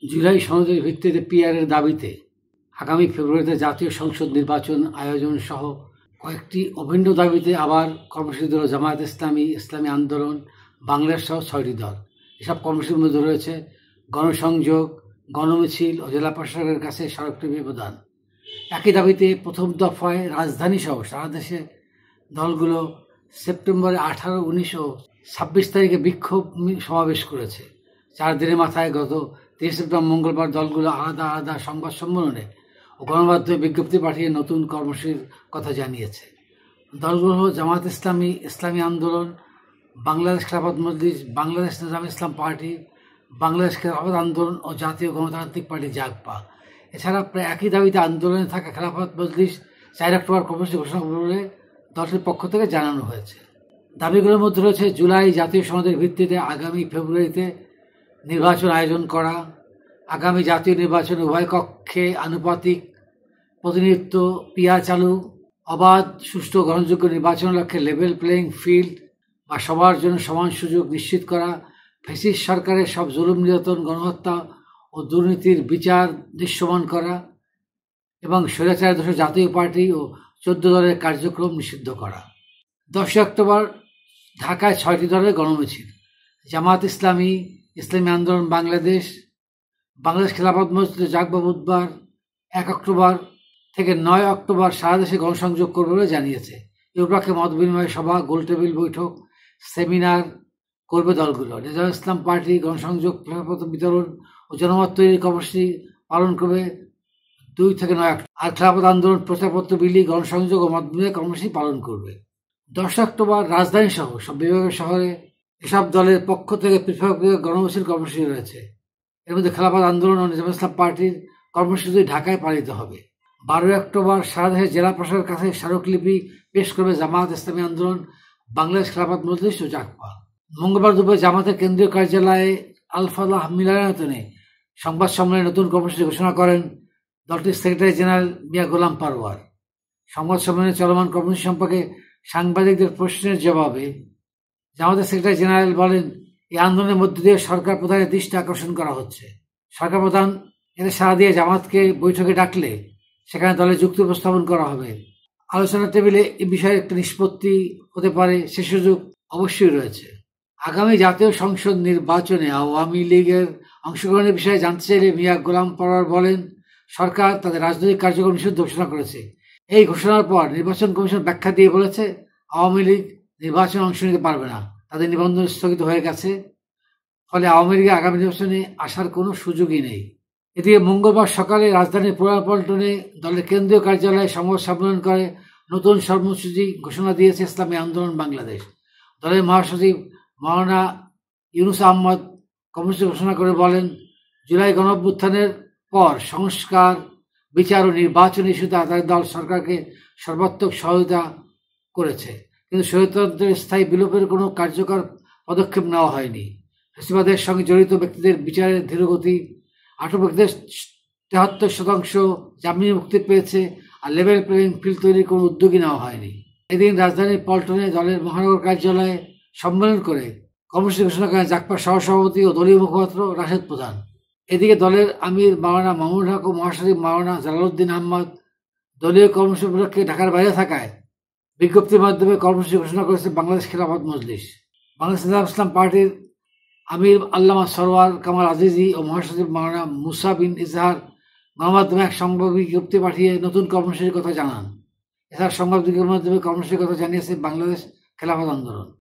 জুলাই সনদের ভিত্তিতে পিআরের দাবিতে আগামী ফেব্রুয়ারিতে জাতীয় সংসদ নির্বাচন আয়োজন সহ কয়েকটি অভিন্ন দাবিতে আবার কর্মসূচি দিল জামায়াত ইসলামী, ইসলামী আন্দোলন, বাংলাদেশ সহ ৬টি দল। এসব কর্মসূচির মধ্যে রয়েছে গণসংযোগ, গণমিছিল ও জেলা প্রশাসকের কাছে স্মারকলিপি প্রদান। একই দাবিতে প্রথম দফায় রাজধানী সহ সারা দেশে দলগুলো সেপ্টেম্বরে 18, 19 ও 26 তারিখে বিক্ষোভ সমাবেশ করেছে। 4 দিনের মাথায় গত 23 সেপ্টেম্বর মঙ্গলবার দলগুলো আলাদা আলাদা সংবাদ সম্মেলনে ও গণমাধ্যমে বিজ্ঞপ্তি পাঠিয়ে নতুন কর্মসূচির কথা জানিয়েছে। দলগুলো হল জামায়াত ইসলামী, ইসলামী আন্দোলন, বাংলাদেশ খেলাফত মজলিস, বাংলাদেশ নিজাম ইসলাম পার্টি, বাংলাদেশ খেলাফত আন্দোলন ও জাতীয় গণতান্ত্রিক পার্টি জাগপা। এছাড়া প্রায় একই দাবিতে আন্দোলনে থাকা খেলাফত মজলিস 4 অক্টোবর কর্মসূচি ঘোষণা করবে বলে দলটির পক্ষ থেকে জানানো হয়েছে। দাবিগুলোর মধ্যে রয়েছে জুলাই জাতীয় সনদের ভিত্তিতে আগামী ফেব্রুয়ারিতে নির্বাচন আয়োজন করা, আগামী জাতীয় নির্বাচনে উভয় কক্ষে আনুপাতিক প্রতিনিধিত্ব, পিআর চালু, অবাধ, সুষ্ঠু, গ্রহণযোগ্য নির্বাচনের লক্ষ্যে লেভেল প্লেয়িং ফিল্ড বা সবার জন্য সমান সুযোগ নিশ্চিত করা, ফ্যাসিস্ট সরকারের সব জুলুম, নির্যাতন, গণহত্যা ও দুর্নীতির বিচার দৃশ্যমান করা এবং স্বৈরাচার দোষী জাতীয় পার্টি ও 14 দলের কার্যক্রম নিষিদ্ধ করা। 10 অক্টোবর ঢাকায় 6টি দলের গণমিছিল। জামায়াত ইসলামী, ইসলামী আন্দোলন বাংলাদেশ, বাংলাদেশ খেলাফত মজলিস জাগপা বুধবার 1 অক্টোবর থেকে 9 অক্টোবর সারা দেশে গণসংযোগ করবে বলে জানিয়েছে। এ উপলক্ষে মত বিনিময় সভা, গোলটেবিল বৈঠক, সেমিনার করবে দলগুলো। নিজাম ইসলাম পার্টি গণসংযোগ, প্রেক্ষাপত্র বিতরণ ও জনমত তৈরির কর্মসূচি পালন করবে 2 থেকে 9 অক্টোবর। আর খেলাফত আন্দোলন প্রচারপত্র বিলি, গণসংযোগ ও মত বিনিময় কর্মসূচি পালন করবে। 10 অক্টোবর রাজধানী সহ সব বিভাগের শহরে এসব দলের পক্ষ থেকে পৃথক গণমিছিল কর্মসূচি রয়েছে। এর মধ্যে খেলাফত আন্দোলন ও নিজাম ইসলাম পার্টির কর্মসূচি ঢাকায় পালিত হবে। 12 অক্টোবর সারা দেশের জেলা প্রশাসকের কাছে স্মারকলিপি পেশ করবে জামায়াত ইসলামী আন্দোলন, বাংলাদেশ খেলাফত মজলিস ও জাগপা। মঙ্গলবার দুপুরে জামায়াতের কেন্দ্রীয় কার্যালয়ে আল ফালাহ মিলনায়তনে সংবাদ সম্মেলনে নতুন কর্মসূচি ঘোষণা করেন দলটির সেক্রেটারি জেনারেল মিয়া গোলাম পারওয়ার। সংবাদ সম্মেলনে চলমান কর্মসূচি সম্পর্কে সাংবাদিকদের প্রশ্নের জবাবে জামায়াতের সেক্রেটারি জেনারেল বলেন, এই আন্দোলনের মধ্য দিয়ে সরকার প্রধানের দৃষ্টি আকর্ষণ করা হচ্ছে। সরকার প্রধান এতে সাড়া দিয়ে জামায়াতকে বৈঠকে ডাকলে সেখানে দলের যুক্তি উপস্থাপন করা হবে। আলোচনার টেবিলে এ বিষয়ে একটা নিষ্পত্তি হতে পারে, সে সুযোগ অবশ্যই রয়েছে। আগামী জাতীয় সংসদ নির্বাচনে আওয়ামী লীগের অংশগ্রহণের বিষয়ে জানতে চাইলে মিয়া গোলাম পারওয়ার বলেন, সরকার তাদের রাজনৈতিক কার্যক্রম নিষিদ্ধ ঘোষণা করেছে। এই ঘোষণার পর নির্বাচন কমিশন ব্যাখ্যা দিয়ে বলেছে আওয়ামী লীগ নির্বাচনে অংশ নিতে পারবে না, তাদের নিবন্ধন স্থগিত হয়ে গেছে। ফলে আওয়ামী লীগের আগামী নির্বাচনে আসার কোনো সুযোগই নেই। এদিকে মঙ্গলবার সকালে রাজধানীর পুরাপল্টনে দলের কেন্দ্রীয় কার্যালয়ে সংবাদ সম্মেলন করে নতুন কর্মসূচি ঘোষণা দিয়েছে ইসলামী আন্দোলন বাংলাদেশ। দলের মহাসচিব মাওলানা ইউনুস আহমদ কর্মসূচি ঘোষণা করে বলেন, জুলাই গণঅভ্যুত্থানের পর সংস্কার, বিচার ও নির্বাচন ইস্যুতে তাদের দল সরকারকে সর্বাত্মক সহায়তা করেছে, কিন্তু স্বৈরতন্ত্রের স্থায়ী বিলোপের কোনো কার্যকর পদক্ষেপ নেওয়া হয়নি। ফ্যাসিবাদের সঙ্গে জড়িত ব্যক্তিদের বিচারের ধীরগতি, আটক ব্যক্তিদের 73% জামিন মুক্তি পেয়েছে, আর লেভেল প্লেয়িং ফিল্ড তৈরির কোনো উদ্যোগই নেওয়া হয়নি। এদিন রাজধানীর পল্টনে দলের মহানগর কার্যালয়ে সম্মেলন করে কর্মসূচি ঘোষণা করেন জাগপার সহসভাপতি ও দলীয় মুখপাত্র রাশেদ প্রধান। এদিকে দলের আমির মাওলানা মামুনুল হক ও মহাসচিব মাওলানা জালালউদ্দিন আহমদ দলীয় কর্মসূচি উপলক্ষে ঢাকার বাইরে থাকায় বিজ্ঞপ্তির মাধ্যমে কর্মসূচি ঘোষণা করেছে বাংলাদেশ খেলাফত মজলিস। বাংলাদেশ নিজাম ইসলাম পার্টির আমির আল্লামা সরওয়ার কামাল আজিজি ও মহাসচিব মাওলানা মুসা বিন ইজহার গণমাধ্যমে এক সংবাদ বিজ্ঞপ্তি পাঠিয়ে নতুন কর্মসূচির কথা জানান। এছাড়া সংবাদ বিজ্ঞপ্তির মাধ্যমে কর্মসূচির কথা জানিয়েছে বাংলাদেশ খেলাফত আন্দোলন।